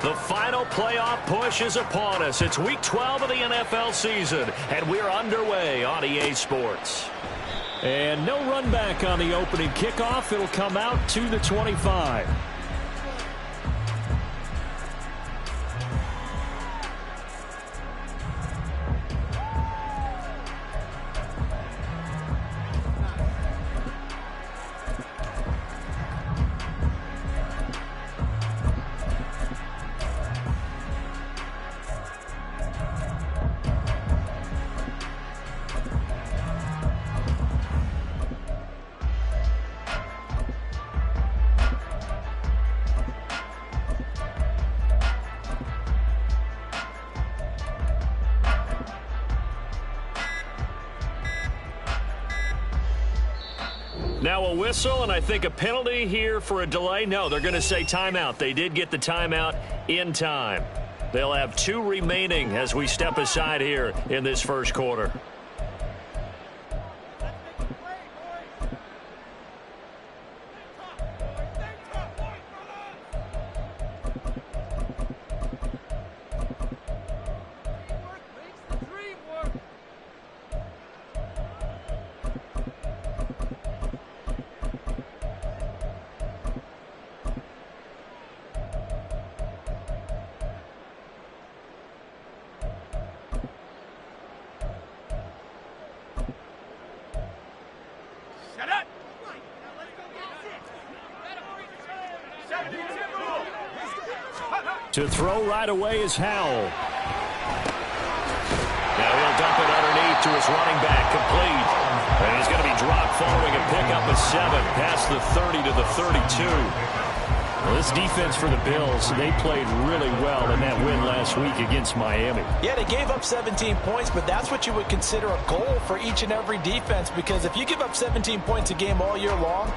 The final playoff push is upon us. It's Week 12 of the NFL season, and we're underway on EA Sports. And no run back on the opening kickoff. It'll come out to the 25. Now a whistle, and I think a penalty here for a delay. No, they're going to say timeout. They did get the timeout in time. They'll have 2 remaining as we step aside here in this first quarter. To throw right away is Howell. Now he'll dump it underneath to his running back, complete. And he's going to be dropped following a pickup of 7 past the 30 to the 32. Well, this defense for the Bills, they played really well in that win last week against Miami. Yeah, they gave up 17 points, but that's what you would consider a goal for each and every defense, because if you give up 17 points a game all year long,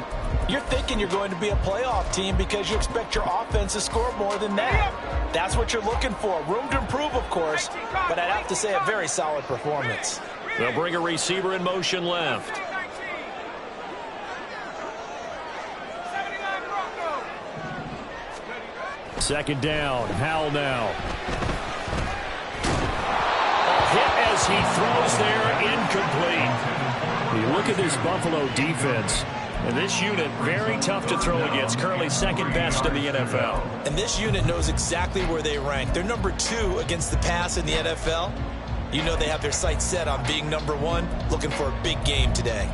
you're thinking you're going to be a playoff team because you expect your offense to score more than that. That's what you're looking for. Room to improve, of course, but I'd have to say a very solid performance. They'll bring a receiver in motion left. Second down, Howell now. A hit as he throws there, incomplete. You look at this Buffalo defense, and this unit, very tough to throw against. Currently second best in the NFL. And this unit knows exactly where they rank. They're number 2 against the pass in the NFL. You know they have their sights set on being number 1, looking for a big game today.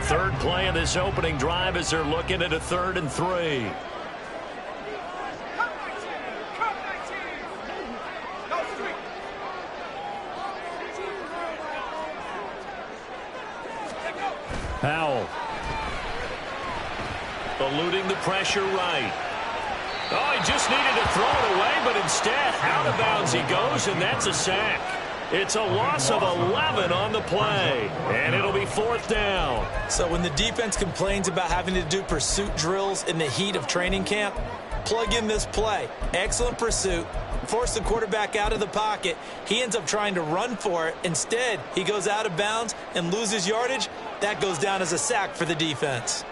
Third play of this opening drive as they're looking at a 3rd and 3. Howell. Eluding the pressure right. Oh, he just needed to throw it away, but instead, out of bounds he goes, and that's a sack. It's a loss of 11 on the play, and it'll be 4th down. So when the defense complains about having to do pursuit drills in the heat of training camp, plug in this play. Excellent pursuit. Force the quarterback out of the pocket. He ends up trying to run for it. Instead, he goes out of bounds and loses yardage. That goes down as a sack for the defense.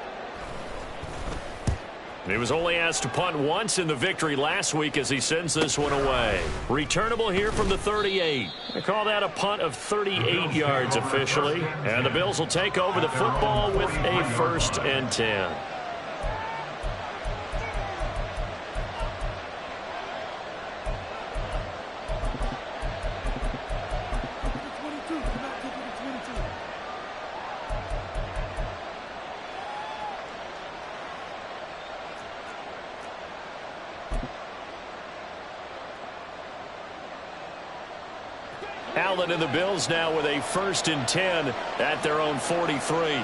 He was only asked to punt once in the victory last week as he sends this one away. Returnable here from the 38. They call that a punt of 38 yards officially. And the Bills will take over the football with a 1st and 10. Allen and the Bills now with a 1st and 10 at their own 43.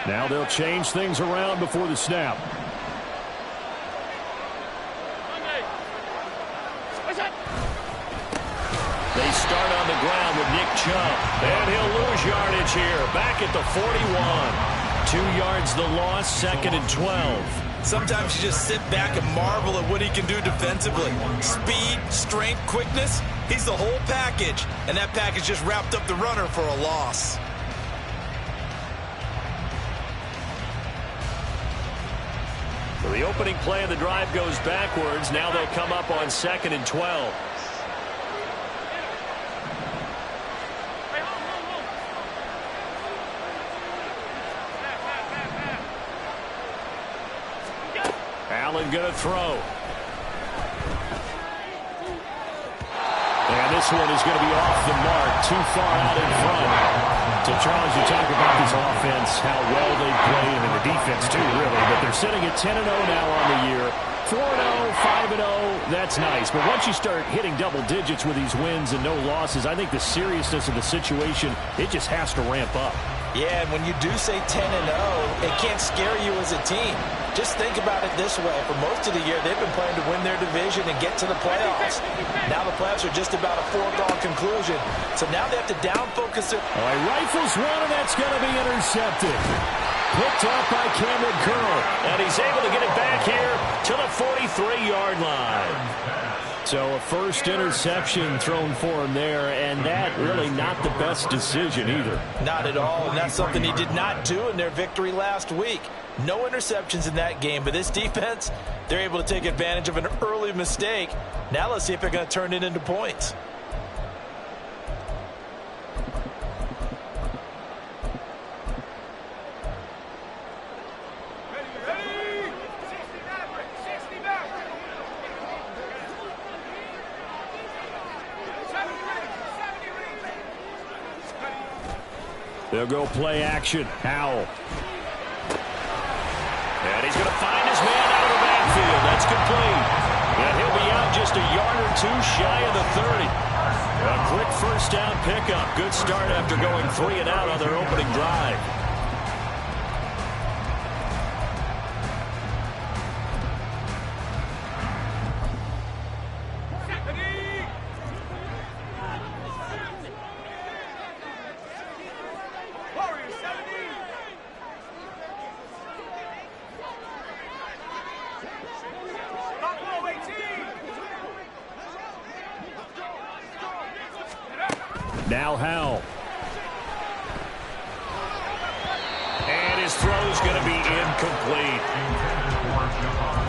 Now they'll change things around before the snap. They start on the ground with Nick Chubb, and he'll lose yardage here back at the 41. 2 yards the loss, 2nd and 12. Sometimes you just sit back and marvel at what he can do defensively. Speed, strength, quickness, he's the whole package. And that package just wrapped up the runner for a loss. So the opening play of the drive goes backwards. Now they'll come up on 2nd and 12. Allen going to throw. And this one is going to be off the mark, too far out in front. So, Charles, you talk about this offense, how well they played, and the defense, too, really. But they're sitting at 10-0 now on the year. 4-0, 5-0, that's nice. But once you start hitting double digits with these wins and no losses, I think the seriousness of the situation, it just has to ramp up. Yeah, and when you do say 10-0, it can't scare you as a team. Just think about it this way. For most of the year, they've been playing to win their division and get to the playoffs. Now the playoffs are just about a foregone conclusion. So now they have to down-focus it. All right, rifles one, and that's going to be intercepted. Picked up by Cameron Curl. And he's able to get it back here to the 43-yard line. So a first interception thrown for him there, and that really not the best decision either. Not at all, and that's something he did not do in their victory last week. No interceptions in that game, but this defense, they're able to take advantage of an early mistake. Now let's see if they're going to turn it into points. They'll go play action. Howell. And he's going to find his man out of the backfield. That's complete. And he'll be out just a yard or two shy of the 30. A quick first down pickup. Good start after going 3 and out on their opening drive. Now Howell. And his throw's going to be incomplete.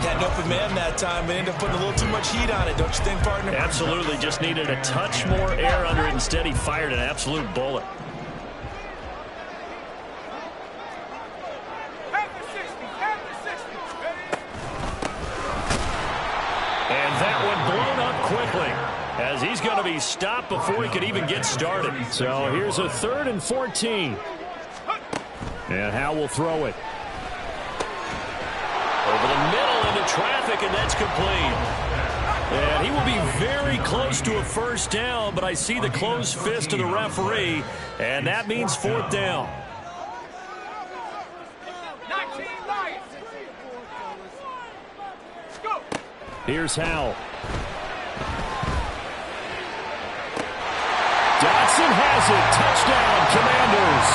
Had an open man that time, but ended up putting a little too much heat on it, don't you think, partner? Absolutely. Just needed a touch more air under it. Instead, he fired an absolute bullet. And that one blown up quickly, as he's going to be stopped before he could even get started. So here's a 3rd and 14. And Howell will throw it. Over the middle into traffic, and that's complete. And he will be very close to a first down, but I see the closed fist of the referee, and that means 4th down. Here's Howell. Dotson has it. Touchdown, Commanders.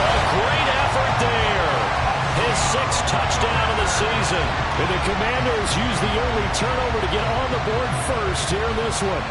A great effort there. His 6th touchdown of the season. And the Commanders use the early turnover to get on the board first here in this one.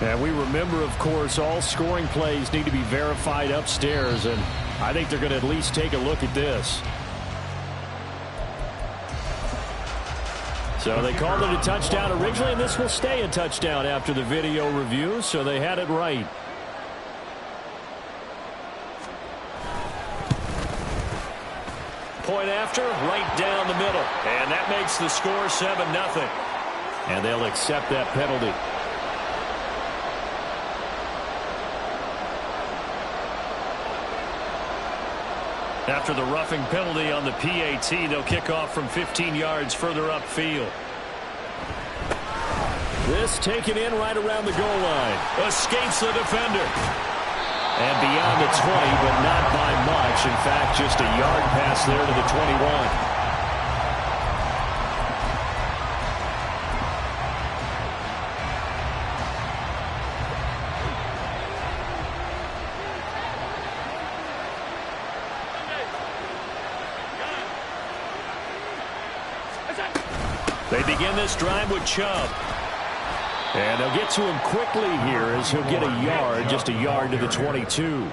And we remember, of course, all scoring plays need to be verified upstairs, and I think they're going to at least take a look at this. So they called it a touchdown originally, and this will stay a touchdown after the video review, so they had it right. Point after, right down the middle. And that makes the score 7-0. And they'll accept that penalty. After the roughing penalty on the PAT, they'll kick off from 15 yards further upfield. This taken in right around the goal line. Escapes the defender. And beyond the 20, but not by much. In fact, just a yard pass there to the 21. They begin this drive with Chubb. And they'll get to him quickly here as he'll get a yard, just a yard to the 22.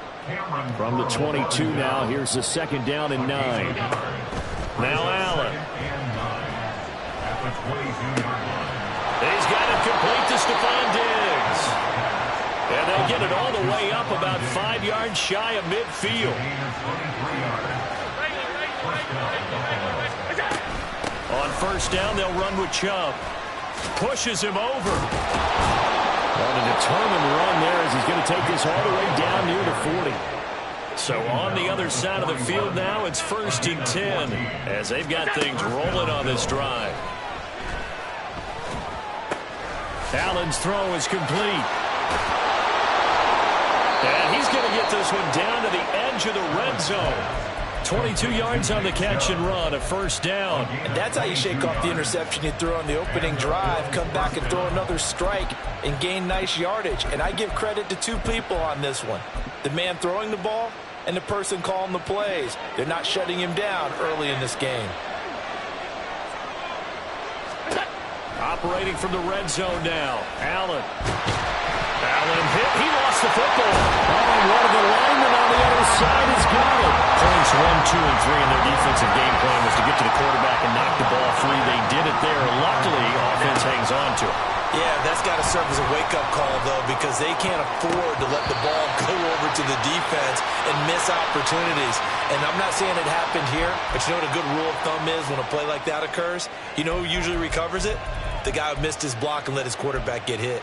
From the 22 now, here's the second down and 9. Now Allen. He's got it complete to Stephon Diggs. And they'll get it all the way up about 5 yards shy of midfield. On first down, they'll run with Chubb. Pushes him over. On a determined run there as he's going to take this all the way down near the 40. So on the other side of the field now, it's 1st and 10 as they've got things rolling on this drive. Allen's throw is complete. And he's going to get this one down to the edge of the red zone. 22 yards on the catch and run, a first down. And that's how you shake off the interception you threw on the opening drive, come back and throw another strike and gain nice yardage. And I give credit to two people on this one. The man throwing the ball and the person calling the plays. They're not shutting him down early in this game. Operating from the red zone now. Allen hit. He lost the football. Oh, one of the linemen on the other side has got it. Points 1, 2, and 3 in their defensive game plan was to get to the quarterback and knock the ball free. They did it there. Luckily, offense hangs on to it. Yeah, that's got to serve as a wake-up call, though, because they can't afford to let the ball go over to the defense and miss opportunities. And I'm not saying it happened here, but you know what a good rule of thumb is when a play like that occurs? You know who usually recovers it? The guy who missed his block and let his quarterback get hit.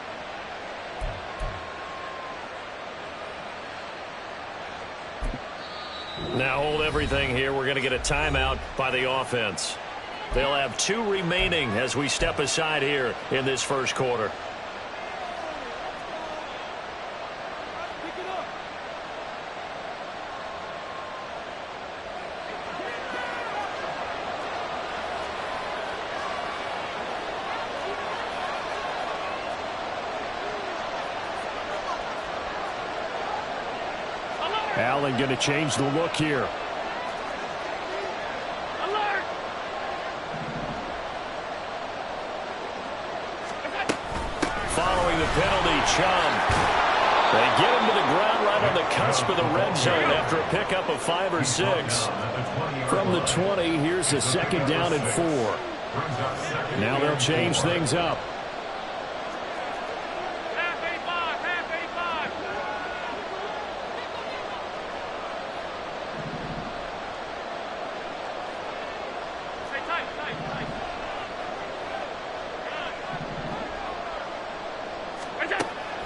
Now hold everything here. We're going to get a timeout by the offense. They'll have 2 remaining as we step aside here in this first quarter. Allen going to change the look here. Following the penalty, Chubb. They get him to the ground right on the cusp of the red zone after a pickup of 5 or 6. From the 20, here's the second down and 4. Now they'll change things up.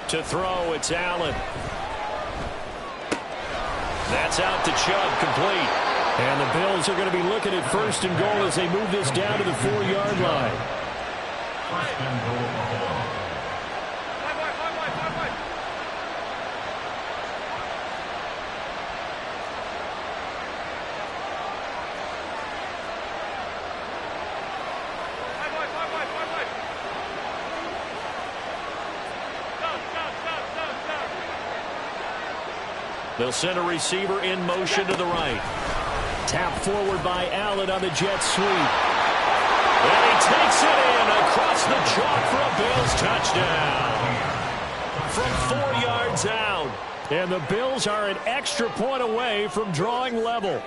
To throw, it's Allen. That's out to Chubb, complete. And the Bills are going to be looking at 1st and goal as they move this down to the 4-yard line. They'll send a receiver in motion to the right. Tap forward by Allen on the jet sweep. And he takes it in across the chalk for a Bills touchdown. From 4 yards out. And the Bills are an extra point away from drawing level.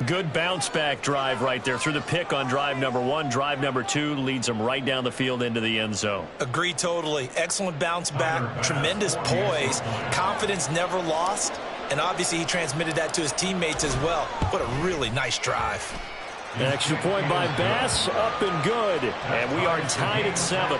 Good bounce-back drive right there through the pick on drive number 1. Drive number 2 leads them right down the field into the end zone. Agree totally. Excellent bounce back, tremendous poise, confidence never lost, and obviously he transmitted that to his teammates as well. What a really nice drive. Extra point by Bass, up and good. And we are tied at 7.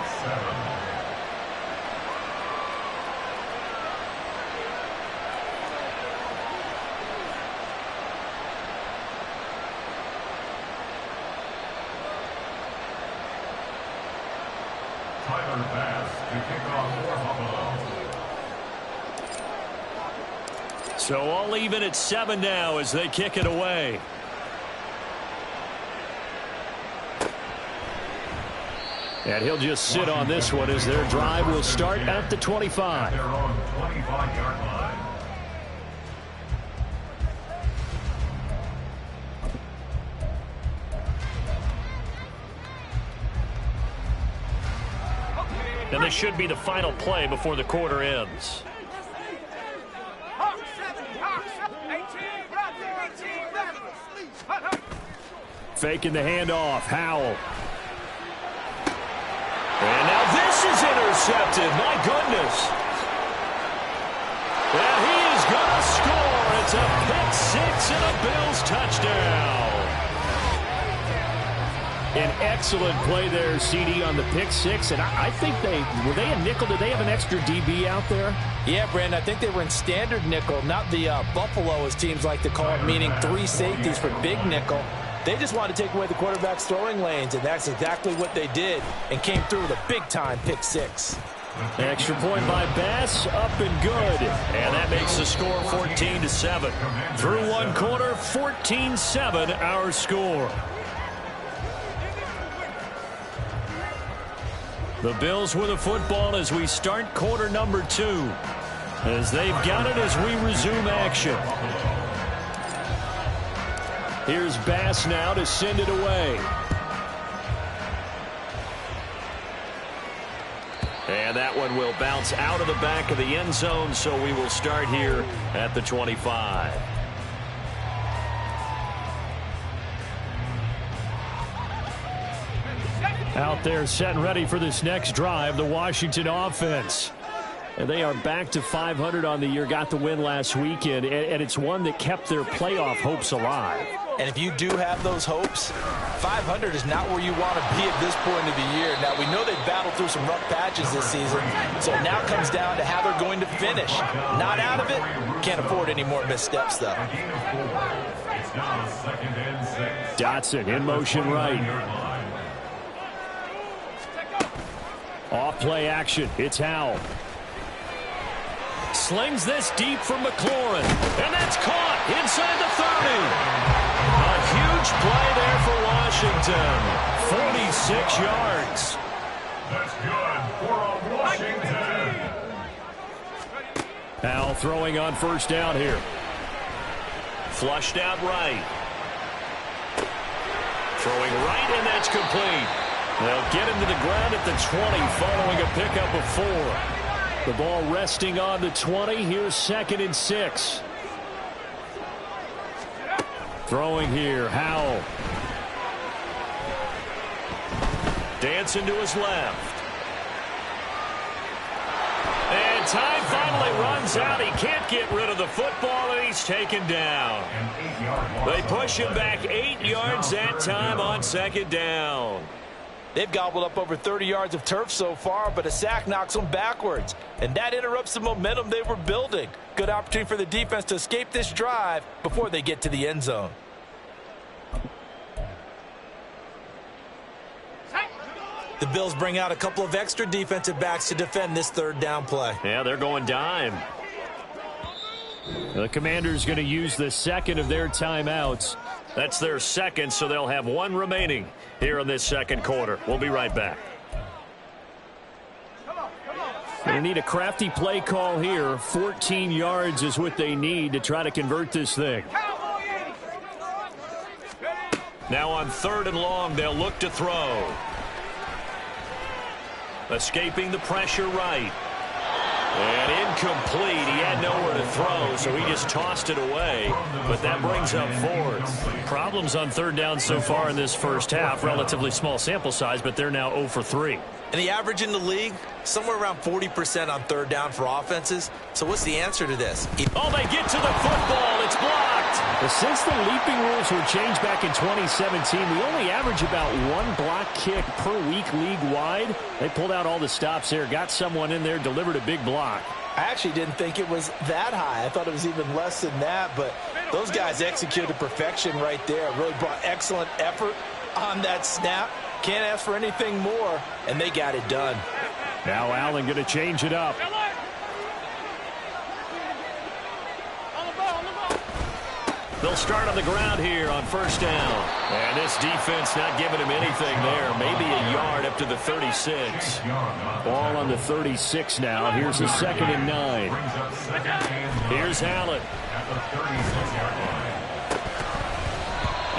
So all even at 7 now as they kick it away. And he'll just sit on this one as their drive will start at the 25. They're on the 25-yard line. And this should be the final play before the quarter ends. Faking the handoff. Howell. And now this is intercepted. My goodness. And he is going to score. It's a pick six and a Bills touchdown. An excellent play there, CD, on the pick six. And I think were they a nickel? Did they have an extra DB out there? Yeah, Brandon, I think they were in standard nickel, not the Buffalo, as teams like to call it, meaning 3 safeties for big nickel. They just wanted to take away the quarterback's throwing lanes, and that's exactly what they did, and came through with a big-time pick six. Extra point by Bass, up and good. And that makes the score 14-7. Through one quarter, 14-7 our score. The Bills with the football as we start quarter number 2. As they've got it as we resume action. Here's Bass now to send it away. And that one will bounce out of the back of the end zone, so we will start here at the 25. Out there set and ready for this next drive, the Washington offense. And they are back to 500 on the year, got the win last weekend, and it's one that kept their playoff hopes alive. And if you do have those hopes, 500 is not where you want to be at this point of the year. Now, we know they've battled through some rough patches this season, so it now comes down to how they're going to finish. Not out of it, can't afford any more missteps, though. Dotson in motion right. Off play action, it's Howell. Slings this deep from McLaurin, and that's caught inside the 30. A huge play there for Washington. 46 yards. That's good for Washington. Howell throwing on first down here. Flushed out right. Throwing right, and that's complete. They'll get him to the ground at the 20 following a pickup of 4. The ball resting on the 20. Here's 2nd and 6. Throwing here, Howell. Dancing to his left. And time finally runs out. He can't get rid of the football, and he's taken down. They push him back 8 yards that time on 2nd down. They've gobbled up over 30 yards of turf so far, but a sack knocks them backwards. And that interrupts the momentum they were building. Good opportunity for the defense to escape this drive before they get to the end zone. The Bills bring out a couple of extra defensive backs to defend this 3rd down play. Yeah, they're going dime. The Commanders going to use the 2nd of their timeouts. That's their 2nd, so they'll have 1 remaining here in this 2nd quarter. We'll be right back. They need a crafty play call here. 14 yards is what they need to try to convert this thing. Now on 3rd and long, they'll look to throw. Escaping the pressure right. And incomplete. He had nowhere to throw, so he just tossed it away. But that brings up 4th. Problems on 3rd down so far in this first half. Relatively small sample size, but they're now 0 for 3. And the average in the league, somewhere around 40% on third down for offenses. So what's the answer to this? Oh, they get to the football. It's blocked. Well, since the leaping rules were changed back in 2017, we only average about one block kick per week league-wide. They pulled out all the stops there, got someone in there, delivered a big block. I actually didn't think it was that high. I thought it was even less than that, but those guys executed perfection right there. Really brought excellent effort on that snap. Can't ask for anything more, and they got it done. Now Allen going to change it up. They'll start on the ground here on first down. And this defense not giving him anything there. Maybe a yard up to the 36. Ball on the 36 now. Here's a 2nd and 9. Here's Allen.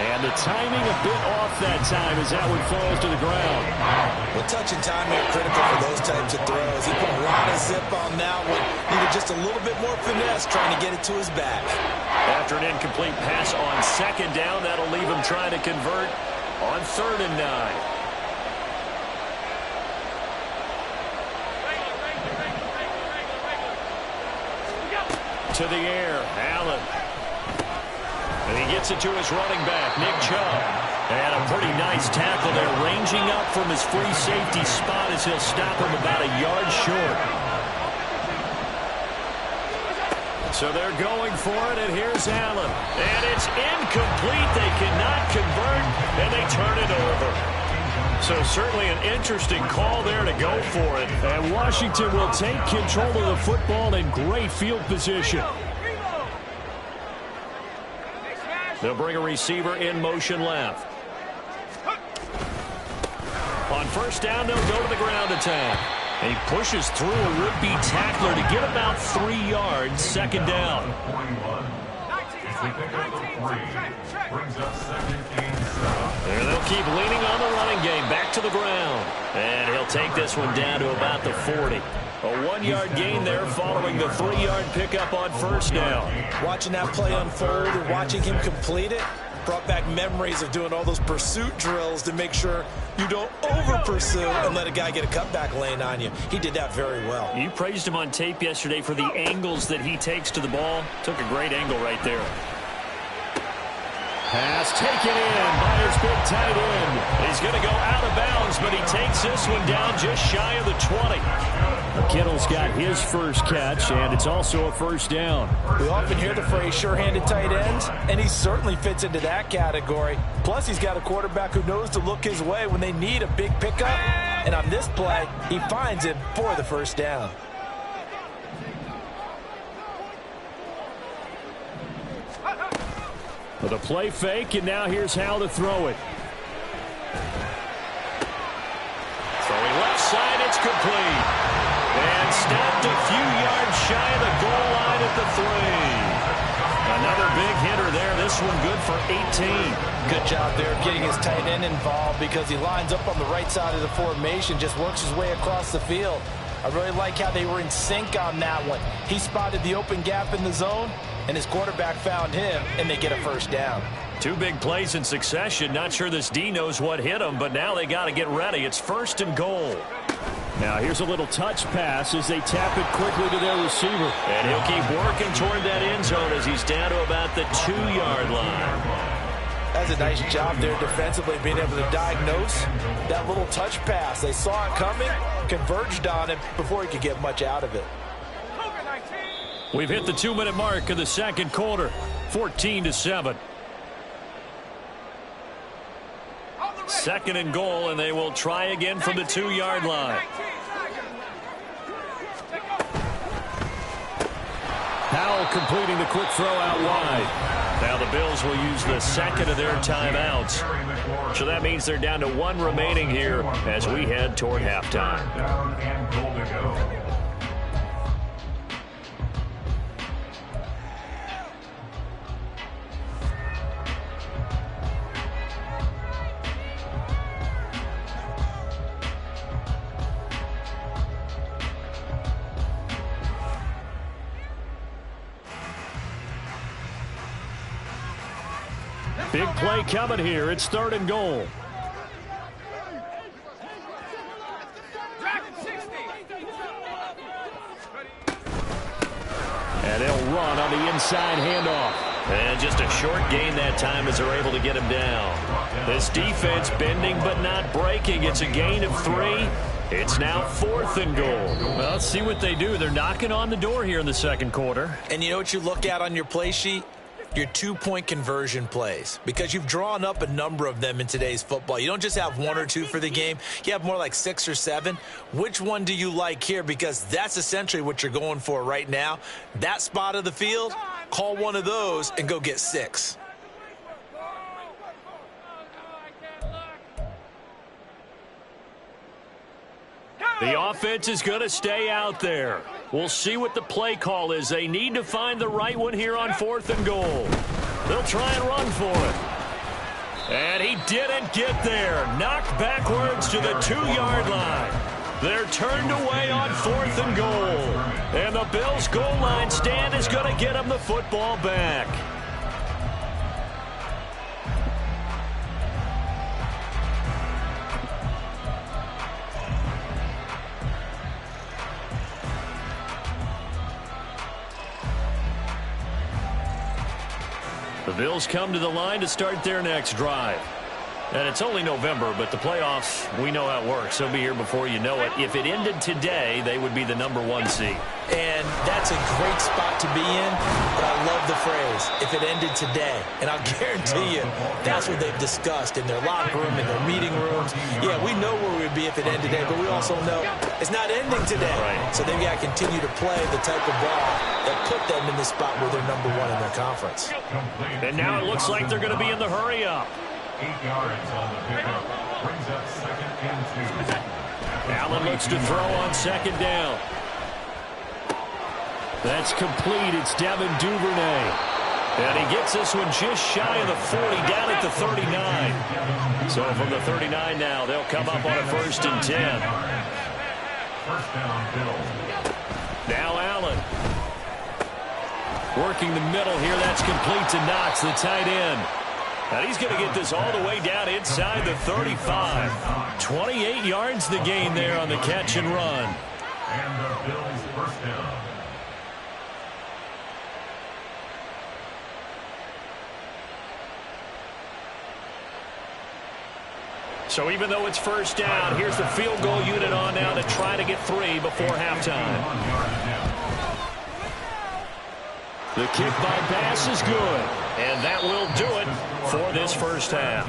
And the timing a bit off that time as that one falls to the ground. Well, touch and timing are critical for those types of throws. He put a lot of zip on that one. Needed just a little bit more finesse trying to get it to his back. After an incomplete pass on 2nd down, that'll leave him trying to convert on 3rd and 9. To the air, Allen. And he gets it to his running back, Nick Chubb. And a pretty nice tackle there, ranging up from his free safety spot as he'll stop him about a yard short. So they're going for it, and here's Allen. And it's incomplete. They cannot convert, and they turn it over. So certainly an interesting call there to go for it. And Washington will take control of the football in great field position. They'll bring a receiver in motion left. On first down, they'll go to the ground attack. And he pushes through a would-be tackler to get about 3 yards, 2nd down. And they'll keep leaning on the running game, back to the ground. And he'll take this one down to about the 40. A 1-yard gain there following the 3-yard pickup on first down. Watching that play unfold and watching him complete it brought back memories of doing all those pursuit drills to make sure you don't over-pursue and let a guy get a cutback lane on you. He did that very well. You praised him on tape yesterday for the angles that he takes to the ball. Took a great angle right there. Pass taken in by his big tight end. He's going to go out of bounds, but he takes this one down just shy of the 20. Kittle's got his first catch, and it's also a first down. We often hear the phrase sure-handed tight ends, and he certainly fits into that category. Plus, he's got a quarterback who knows to look his way when they need a big pickup. And on this play, he finds him for the first down. With a play fake, and now here's how to throw it. Throwing left side, it's complete. And stopped a few yards shy of the goal line at the 3. Another big hitter there. This one good for 18. Good job there getting his tight end involved because he lines up on the right side of the formation, just works his way across the field. I really like how they were in sync on that one. He spotted the open gap in the zone, and his quarterback found him, and they get a first down. 2 big plays in succession. Not sure this D knows what hit him, but now they got to get ready. It's 1st and goal. Now here's a little touch pass as they tap it quickly to their receiver. And he'll keep working toward that end zone as he's down to about the 2-yard line. That's a nice job there defensively, being able to diagnose that little touch pass. They saw it coming, converged on him before he could get much out of it. We've hit the 2-minute mark of the 2nd quarter, 14-7. 2nd and goal, and they will try again from the 2-yard line. Powell completing the quick throw out wide. Now the Bills will use the 2nd of their timeouts. So that means they're down to 1 remaining here as we head toward halftime. Big play coming here. It's 3rd and goal. And they'll run on the inside handoff. And just a short gain that time as they're able to get him down. This defense bending but not breaking. It's a gain of 3. It's now 4th and goal. Well, let's see what they do. They're knocking on the door here in the second quarter. And you know what you look at on your play sheet? Your 2-point conversion plays, because you've drawn up a number of them in today's football. You don't just have 1 or 2 for the game. You have more like 6 or 7. Which one do you like here? Because that's essentially what you're going for right now. That spot of the field, call one of those and go get 6. The offense is going to stay out there. We'll see what the play call is. They need to find the right one here on 4th and goal. They'll try and run for it. And he didn't get there. Knocked backwards to the 2-yard line. They're turned away on 4th and goal. And the Bills' goal line stand is going to get them the football back. The Bills come to the line to start their next drive. And it's only November, but the playoffs, we know how it works. They'll be here before you know it. If it ended today, they would be the #1 seed. And that's a great spot to be in, but I love the phrase, if it ended today. And I'll guarantee you, that's what they've discussed in their locker room, in their meeting rooms. Yeah, we know where we would be if it ended today, but we also know it's not ending today. Right. So they've got to continue to play the type of ball that put them in this spot where they're #1 in their conference. And now it looks like they're going to be in the hurry-up. 8 yards on the pickup. Brings up 2nd and 2. Allen looks to throw on 2nd down. That's complete. It's Devin Duvernay. And he gets this one just shy of the 40, down at the 39. So from the 39 now, they'll come up on a 1st and 10. 1st down, Bills. Now Allen. Working the middle here. That's complete to Knox, the tight end. And he's going to get this all the way down inside the 35. 28 yards the gain there on the catch and run. And the Bills' 1st down. So even though it's 1st down, here's the field goal unit on now to try to get 3 before halftime. The kick by Bass is good. And that will do it for this 1st half.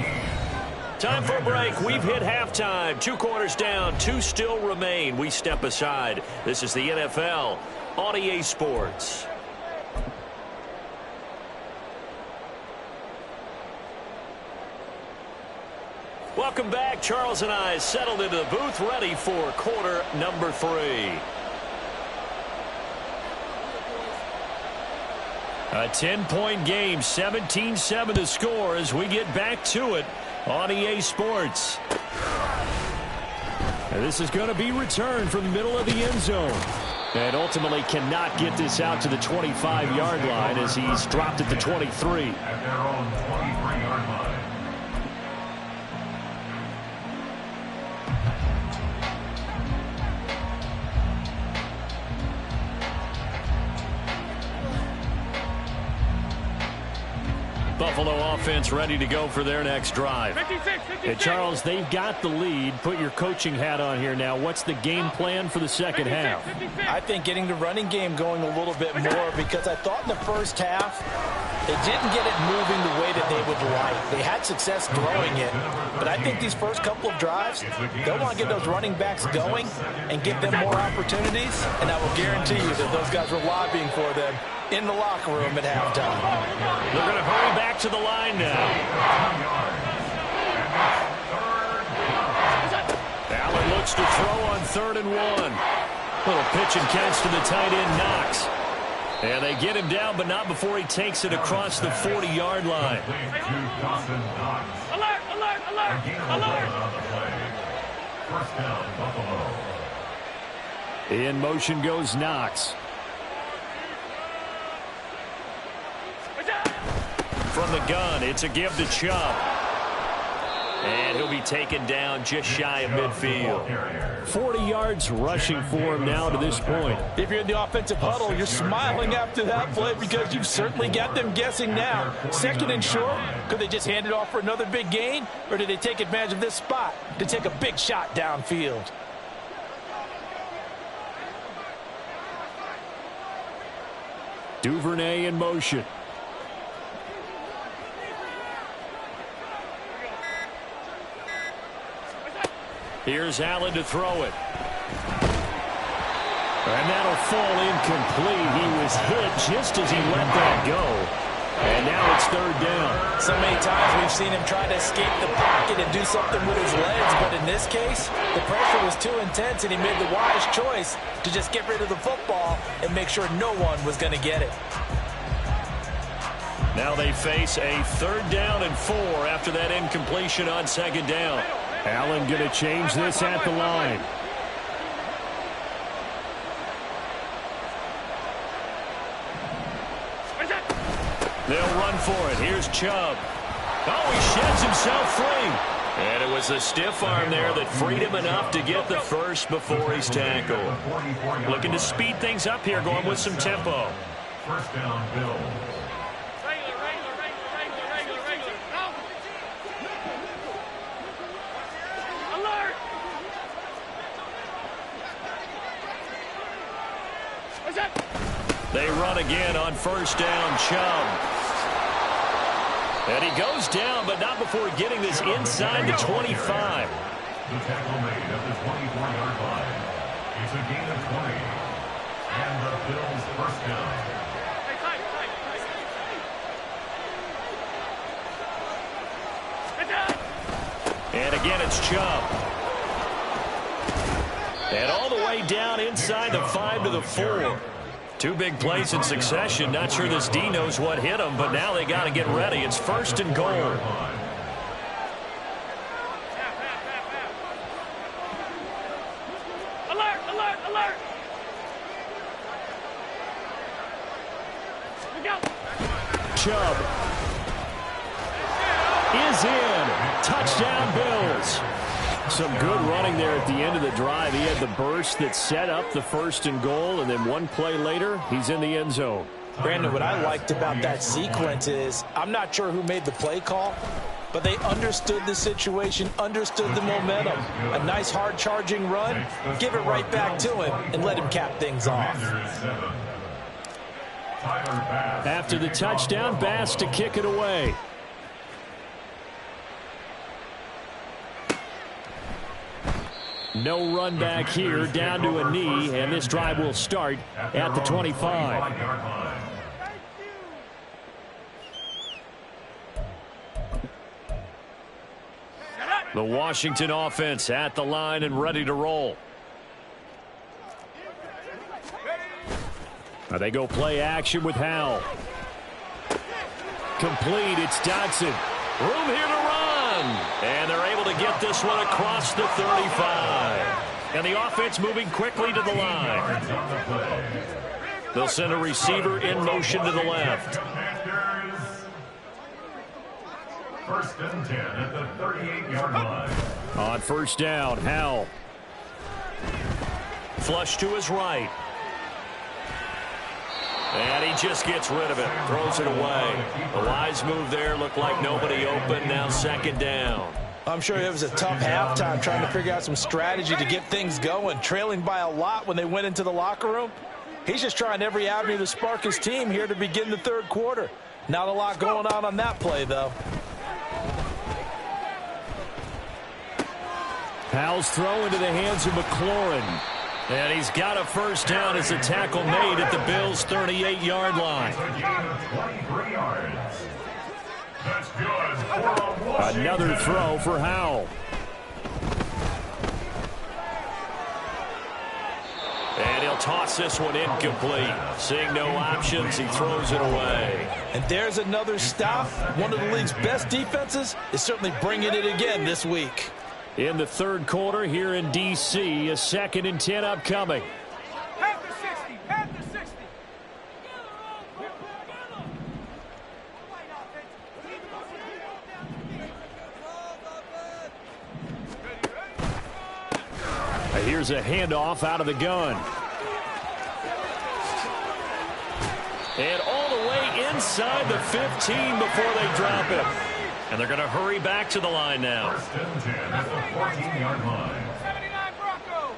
Time for a break. We've hit halftime. 2 quarters down. 2 still remain. We step aside. This is the NFL on EA Sports. Welcome back. Charles and I settled into the booth, ready for quarter number 3. A 10-point game, 17-7 the score as we get back to it on EA Sports. And this is going to be returned from the middle of the end zone. And ultimately cannot get this out to the 25-yard line as he's dropped at the 23. At their own 23-yard line. Buffalo offense ready to go for their next drive. 56. And Charles, they've got the lead. Put your coaching hat on here now. What's the game plan for the second half? I think getting the running game going a little bit more, because I thought in the 1st half they didn't get it moving the way that they would like. They had success throwing it, but I think these first couple of drives, they'll want to get those running backs going and give them more opportunities, and I will guarantee you that those guys were lobbying for them in the locker room at halftime. They're going to hurry back to the line now. Allen looks to throw on 3rd and 1. Little pitch and catch to the tight end, Knox. And they get him down, but not before he takes it across the 40-yard line. Alert, alert, alert, alert. 1st down, Buffalo. In motion goes Knox. From the gun, it's a give to Chubb. And he'll be taken down just shy of midfield. 40 yards rushing for him now to this point. If you're in the offensive huddle, you're smiling after that play because you've certainly got them guessing now. Second and short, could they just hand it off for another big gain? Or did they take advantage of this spot to take a big shot downfield? Duvernay in motion. Here's Allen to throw it. And that'll fall incomplete. He was hit just as he let that go. And now it's third down. So many times we've seen him try to escape the pocket and do something with his legs, but in this case, the pressure was too intense and he made the wise choice to just get rid of the football and make sure no one was going to get it. Now they face a 3rd down and 4 after that incompletion on 2nd down. Allen going to change this at the line. They'll run for it. Here's Chubb. Oh, he sheds himself free. And it was the stiff arm there that freed him enough to get the first before he's tackled. Looking to speed things up here, going with some tempo. First down, Bills. They run again on 1st down, Chubb. And he goes down, but not before getting this inside the 25. The tackle made at the 24-yard line. It's a gain of 20. And the Bills' first down. And again, it's Chubb. And all the way down inside the 5 to the 4. 2 big plays in succession. Not sure this D knows what hit him, but now they got to get ready. It's 1st and goal. Alert, alert, alert. We go. Chubb is in. Touchdown, Bills. Some good running there at the end of the drive. He had the burst that set up the 1st and goal, and then one play later, he's in the end zone. Brandon, what I liked about that sequence is I'm not sure who made the play call, but they understood the situation, understood the momentum. A nice hard-charging run, give it right back to him, and let him cap things off. After the touchdown, Bass to kick it away. No run back here, down to a knee, and this drive will start at the 25. The Washington offense at the line and ready to roll. Now they go play action with Howell. Complete, it's Dodson. Room here to run. And they're able to get this one across the 35. And the offense moving quickly to the line. They'll send a receiver in motion to the left. 1st and 10 at the 38-yard line. On 1st down, Howell. Flush to his right. And he just gets rid of it. Throws it away. A wise move there. Looked like nobody open. Now 2nd down. I'm sure it was a tough halftime trying to figure out some strategy to get things going. Trailing by a lot when they went into the locker room. He's just trying every avenue to spark his team here to begin the 3rd quarter. Not a lot going on that play, though. Howell's throw into the hands of McLaurin. And he's got a 1st down as a tackle made at the Bills' 38-yard line. That's good. Another throw for Howell. And he'll toss this one incomplete. Seeing no options, he throws it away. And there's another stop. One of the league's best defenses is certainly bringing it again this week. In the 3rd quarter here in D.C., a 2nd and 10 upcoming. Past the 60, past the 60. Here's a handoff out of the gun. And all the way inside the 15 before they drop it. And they're going to hurry back to the line now. First and 10 at the 14-yard line. 79 Broncos.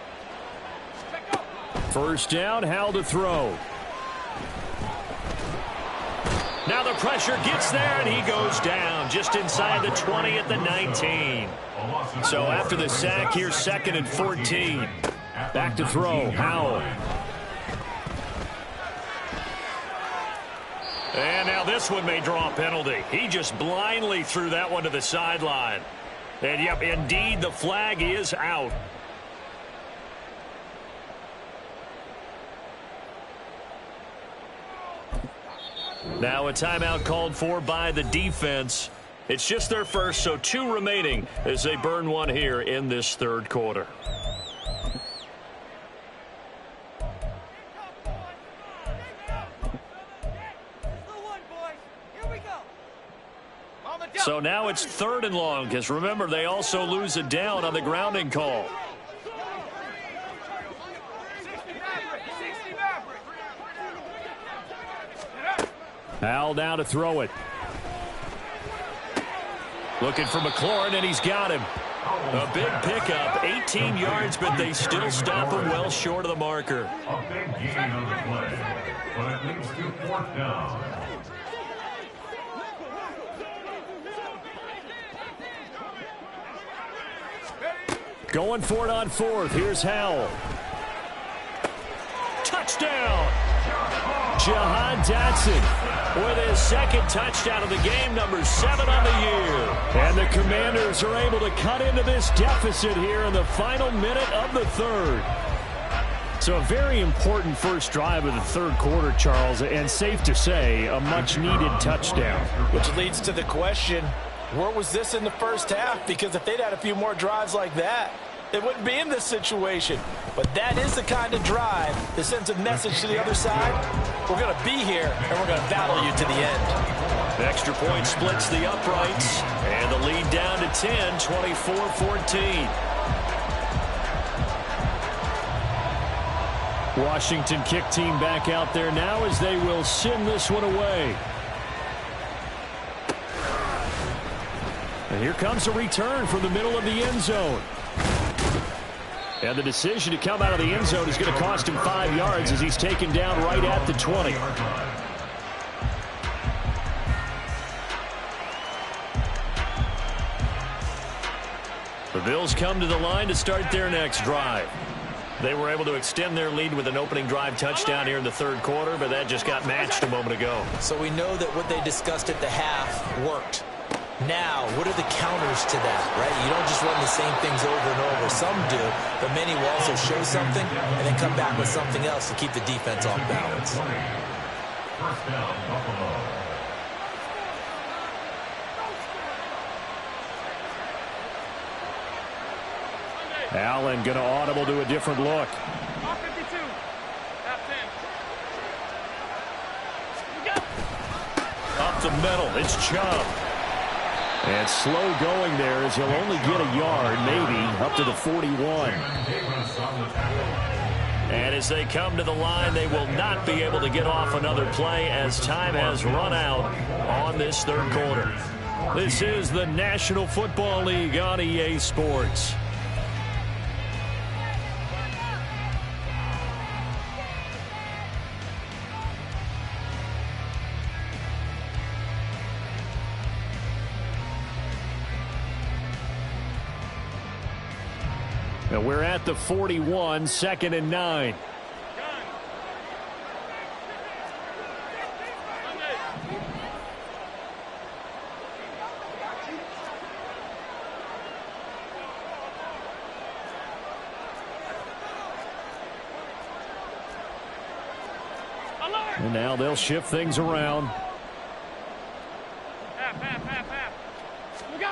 Check up. First down, Howell to throw. Now the pressure gets there, and he goes down just inside the 20 at the 19. So after the sack, here's 2nd and 14. Back to throw, Howell. And now this one may draw a penalty. He just blindly threw that one to the sideline. And, yep, indeed, the flag is out. Now a timeout called for by the defense. It's just their first, so 2 remaining as they burn one here in this third quarter. So now it's 3rd and long, because remember, they also lose a down on the grounding call. Howell now to throw it. Looking for McLaurin, and he's got him. A big pickup, 18 yards, but they still stop him well short of the marker. A big gain on the play, but it leads to 4th down. Going for it on 4th. Here's Howell. Touchdown! Jahan Dotson with his 2nd touchdown of the game, number 7 on the year. And the Commanders are able to cut into this deficit here in the final minute of the 3rd. So a very important first drive of the 3rd quarter, Charles, and safe to say, a much-needed touchdown. Which leads to the question, where was this in the first half? Because if they'd had a few more drives like that, they wouldn't be in this situation. But that is the kind of drive that sends a message to the other side. We're going to be here, and we're going to battle you to the end. The extra point splits the uprights, and the lead down to 10, 24-14. Washington kick team back out there now as they will send this one away. And here comes a return from the middle of the end zone. And the decision to come out of the end zone is going to cost him 5 yards as he's taken down right at the 20. The Bills come to the line to start their next drive. They were able to extend their lead with an opening drive touchdown here in the 3rd quarter, but that just got matched a moment ago. So we know that what they discussed at the half worked. Now, what are the counters to that, right? You don't just run the same things over and over. Some do, but many will also show something and then come back with something else to keep the defense off balance. First down, Buffalo. Allen going to audible to a different look. R52. Half 10. Up the middle, it's Chubb. And slow going there as he'll only get a yard, maybe, up to the 41. And as they come to the line, they will not be able to get off another play as time has run out on this 3rd quarter. This is the National Football League on EA Sports. And we're at the 41, 2nd and 9. And now they'll shift things around. Half. We go.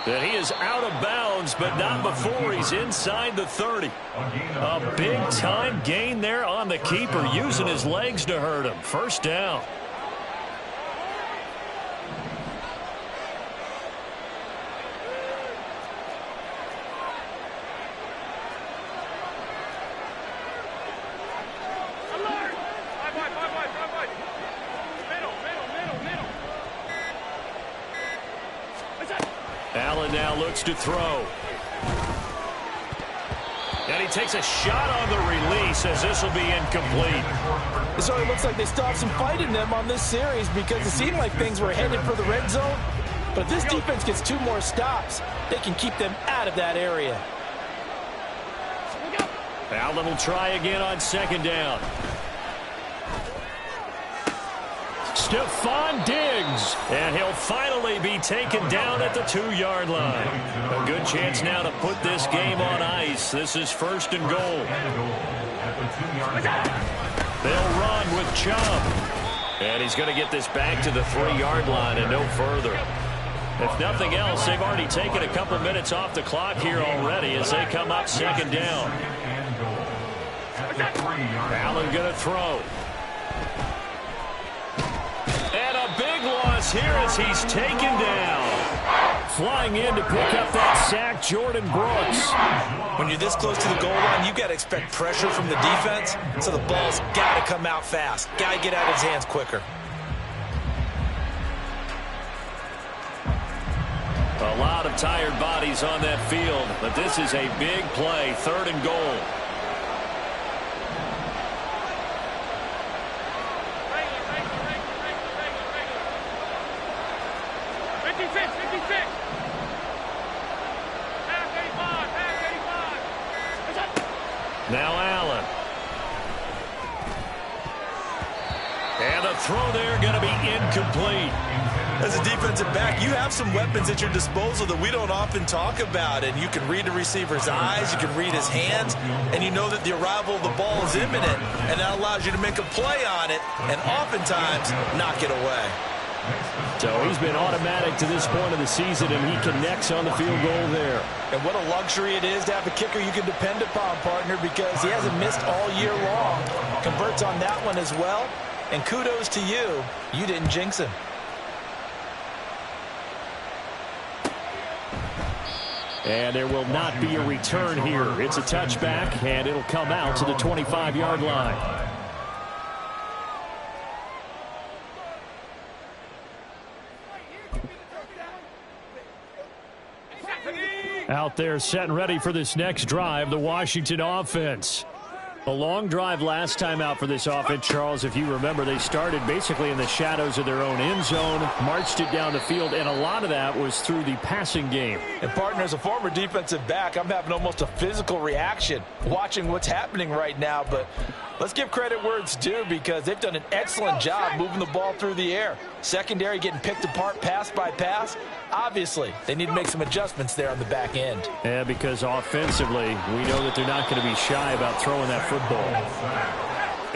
And he is out of bounds, but not before he's inside the 30. A big-time gain there on the keeper, using his legs to hurt him. First down. Allen now looks to throw. And he takes a shot on the release as this will be incomplete. It sort of looks like they still have some fight in them on this series because it seemed like things were headed for the red zone. But if this defense gets 2 more stops, they can keep them out of that area. Allen will try again on 2nd down. Stephon Diggs. And he'll finally be taken down at the 2-yard line. A good chance now to put this game on ice. This is 1st and goal. They'll run with Chubb. And he's going to get this back to the 3-yard line and no further. If nothing else, they've already taken a couple minutes off the clock here already as they come up 2nd down. Allen going to throw. And a big loss here as he's taken down. Flying in to pick up that sack, Jordan Brooks. When you're this close to the goal line, you got to expect pressure from the defense, so the ball's got to come out fast. Got to get out of his hands quicker. A lot of tired bodies on that field, but this is a big play, 3rd and goal. Now Allen. And the throw there going to be incomplete. As a defensive back, you have some weapons at your disposal that we don't often talk about. And you can read the receiver's eyes, you can read his hands, and you know that the arrival of the ball is imminent. And that allows you to make a play on it and oftentimes knock it away. So he's been automatic to this point of the season, and he connects on the field goal there. And what a luxury it is to have a kicker you can depend upon, partner, because he hasn't missed all year long. Converts on that one as well. And kudos to you. You didn't jinx him. And there will not be a return here. It's a touchback, and it'll come out to the 25-yard line. Out there set and ready for this next drive, the Washington offense. A long drive last time out for this offense, Charles. If you remember, they started basically in the shadows of their own end zone, marched it down the field, and a lot of that was through the passing game. And, partner, as a former defensive back, I'm having almost a physical reaction watching what's happening right now. But let's give credit where it's due because they've done an excellent job moving the ball through the air. Secondary getting picked apart pass by pass. Obviously, they need to make some adjustments there on the back end. Yeah, because offensively, we know that they're not going to be shy about throwing that football.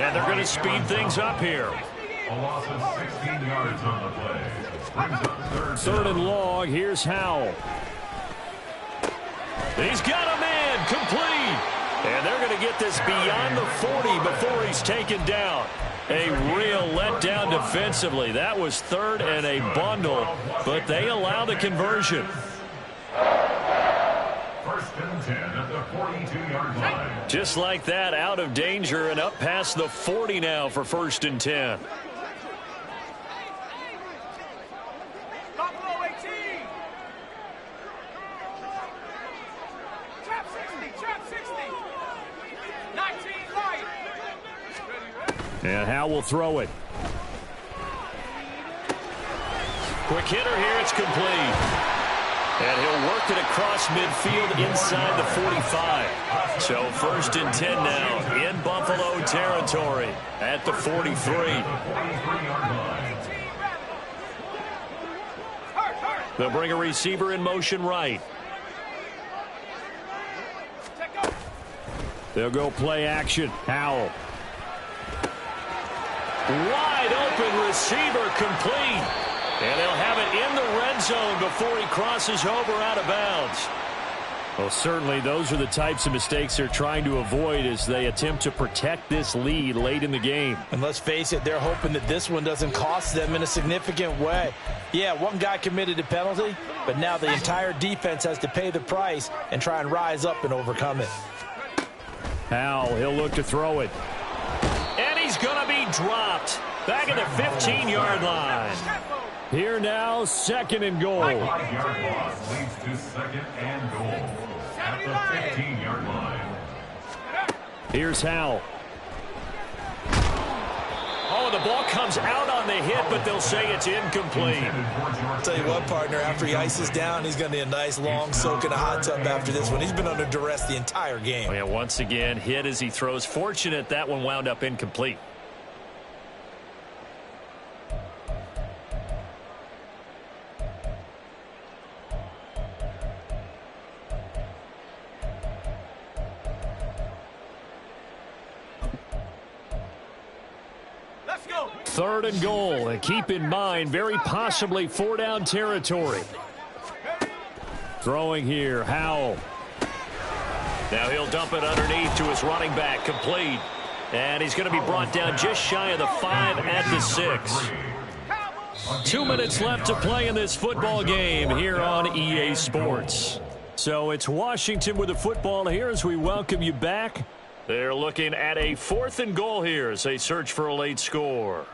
And they're going to speed things up here. A loss of 16 yards on the play. Brings up 3rd and long. Here's Howell. He's got a man complete. And they're going to get this beyond the 40 before he's taken down. A real letdown defensively. That was 3rd and a bundle, but they allow the conversion. 1st and 10 at the 42-yard line. Just like that, out of danger and up past the 40 now for 1st and 10. And Howell will throw it. Quick hitter here, it's complete. And he'll work it across midfield inside the 45. So 1st and 10 now in Buffalo territory at the 43. They'll bring a receiver in motion right. They'll go play action. Howell. Wide open receiver complete. And they'll have it in the red zone before he crosses over out of bounds. Well, certainly those are the types of mistakes they're trying to avoid as they attempt to protect this lead late in the game. And let's face it, they're hoping that this one doesn't cost them in a significant way. Yeah, one guy committed a penalty, but now the entire defense has to pay the price and try and rise up and overcome it. Howell, he'll look to throw it. And he's going to be dropped back at the 15-yard line. Here now, 2nd and goal. 5-yard loss leads to 2nd and goal at the 15-yard line. Here's Howell. Oh, the ball comes out on the hit, but they'll say it's incomplete. Tell you what, partner, after he ices down, he's going to need a nice long soak in a hot tub after this one. He's been under duress the entire game. Oh, yeah, once again, hit as he throws. Fortunate that one wound up incomplete. Let's go. 3rd and goal, and keep in mind, very possibly 4-down territory. Throwing here, Howell. Now he'll dump it underneath to his running back, complete. And he's going to be brought down just shy of the 5 at the 6. 2 minutes left to play in this football game here on EA Sports. So it's Washington with the football here as we welcome you back. They're looking at a 4th and goal here as they search for a late score.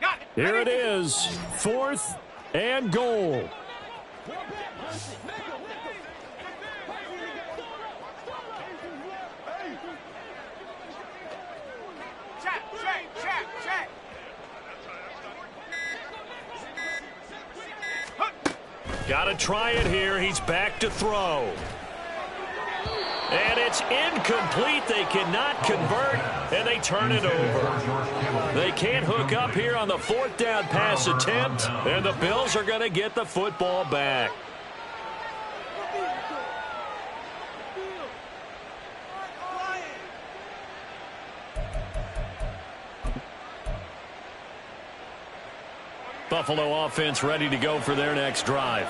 Got it. Here it is, 4th and goal. Check. Got to try it here. He's back to throw. And it's incomplete. They cannot convert, and they turn it over. They can't hook up here on the 4th down pass attempt, and the Bills are going to get the football back. Buffalo offense ready to go for their next drive.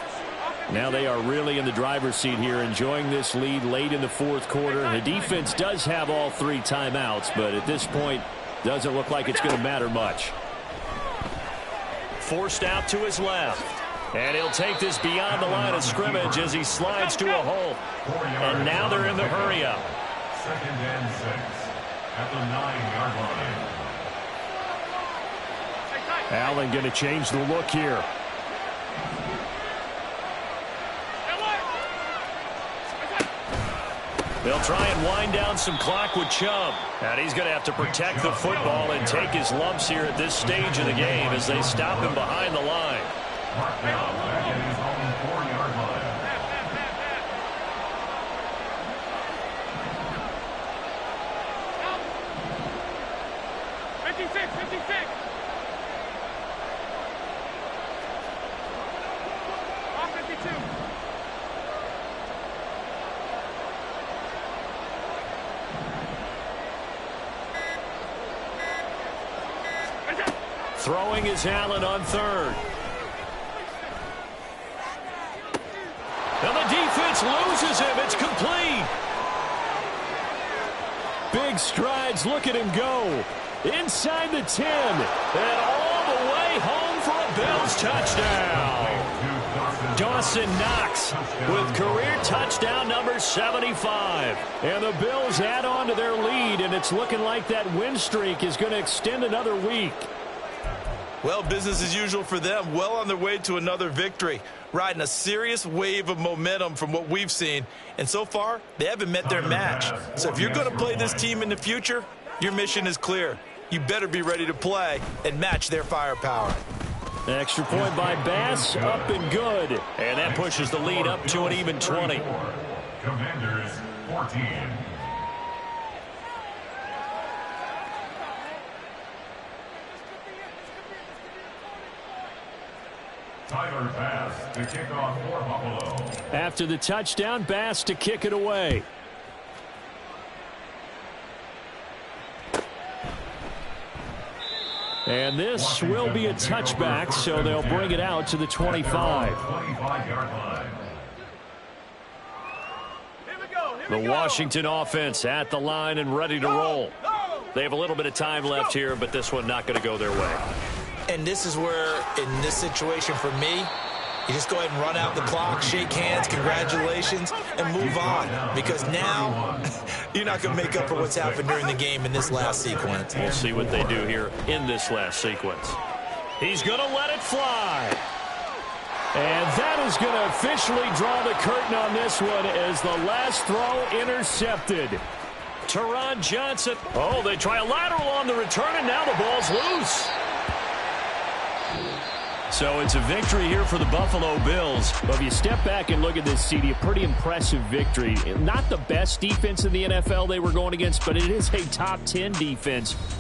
Now they are really in the driver's seat here, enjoying this lead late in the 4th quarter. The defense does have all 3 timeouts, but at this point, doesn't look like it's going to matter much. Forced out to his left. And he'll take this beyond the line of scrimmage as he slides to a hole. And now they're in the hurry-up. 2nd and 6 at the 9-yard line. Allen going to change the look here. They'll try and wind down some clock with Chubb. And he's going to have to protect the football and take his lumps here at this stage of the game as they stop him behind the line. Mark down back at his own 4-yard line. Throwing is Allen on 3rd. And the defense loses him. It's complete. Big strides. Look at him go. Inside the 10. And all the way home for a Bills touchdown. Dawson Knox with career touchdown number 75. And the Bills add on to their lead, and it's looking like that win streak is going to extend another week. Well, business as usual for them. Well on their way to another victory. Riding a serious wave of momentum from what we've seen. And so far, they haven't met their match. So if you're going to play this team in the future, your mission is clear. You better be ready to play and match their firepower. Extra point by Bass, up and good. And that pushes the lead up to an even 20. Commanders 14. Tyler Bass to kick off for Buffalo. After the touchdown, Bass to kick it away. And this will be a touchback, so they'll bring it out to the 25. 25-yard line. The Washington offense at the line and ready to roll. They have a little bit of time left here, but this one not going to go their way. And this is where, in this situation for me, You just go ahead and run out the clock, shake hands, congratulations, and move on. Because now, you're not going to make up for what's happened during the game in this last sequence. We'll see what they do here in this last sequence. He's going to let it fly. And that is going to officially draw the curtain on this one as the last throw intercepted. Teron Johnson. Oh, they try a lateral on the return, and now the ball's loose. So it's a victory here for the Buffalo Bills. But if you step back and look at this, CD, a pretty impressive victory. Not the best defense in the NFL they were going against, but it is a top 10 defense.